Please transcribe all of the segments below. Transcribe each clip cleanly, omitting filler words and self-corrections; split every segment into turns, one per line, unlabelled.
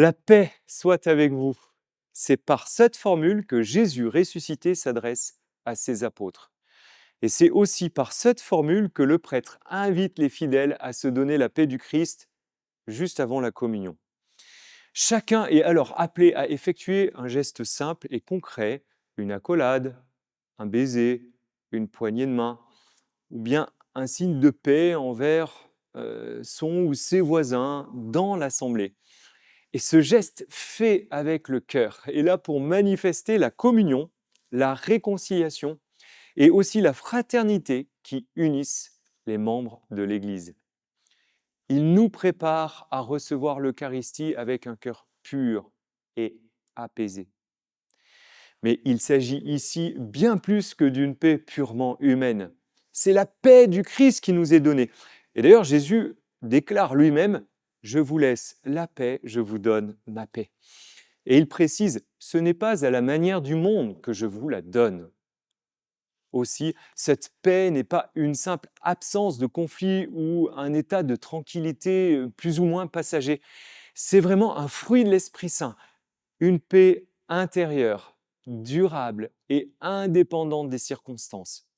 La paix soit avec vous. C'est par cette formule que Jésus ressuscité s'adresse à ses apôtres. Et c'est aussi par cette formule que le prêtre invite les fidèles à se donner la paix du Christ juste avant la communion. Chacun est alors appelé à effectuer un geste simple et concret, une accolade, un baiser, une poignée de main, ou bien un signe de paix envers son ou ses voisins dans l'assemblée. Et ce geste fait avec le cœur est là pour manifester la communion, la réconciliation et aussi la fraternité qui unissent les membres de l'Église. Il nous prépare à recevoir l'Eucharistie avec un cœur pur et apaisé. Mais il s'agit ici bien plus que d'une paix purement humaine. C'est la paix du Christ qui nous est donnée. Et d'ailleurs, Jésus déclare lui-même, « Je vous laisse la paix, je vous donne ma paix ». Et il précise, « Ce n'est pas à la manière du monde que je vous la donne ». Aussi, cette paix n'est pas une simple absence de conflit ou un état de tranquillité plus ou moins passager. C'est vraiment un fruit de l'Esprit Saint, une paix intérieure, durable et indépendante des circonstances.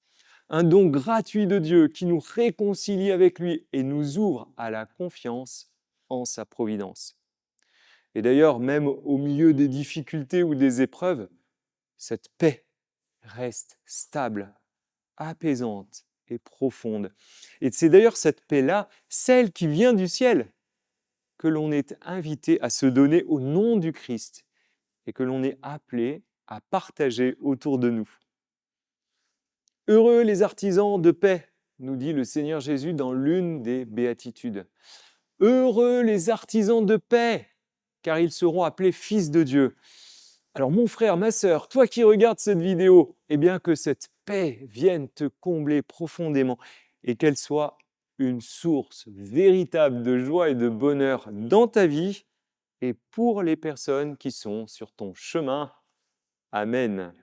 Un don gratuit de Dieu qui nous réconcilie avec lui et nous ouvre à la confiance en sa providence. Et d'ailleurs, même au milieu des difficultés ou des épreuves, cette paix reste stable, apaisante et profonde. Et c'est d'ailleurs cette paix-là, celle qui vient du ciel, que l'on est invité à se donner au nom du Christ et que l'on est appelé à partager autour de nous. Heureux les artisans de paix, nous dit le Seigneur Jésus dans l'une des béatitudes. Heureux les artisans de paix, car ils seront appelés fils de Dieu. Alors mon frère, ma sœur, toi qui regardes cette vidéo, eh bien que cette paix vienne te combler profondément et qu'elle soit une source véritable de joie et de bonheur dans ta vie et pour les personnes qui sont sur ton chemin. Amen.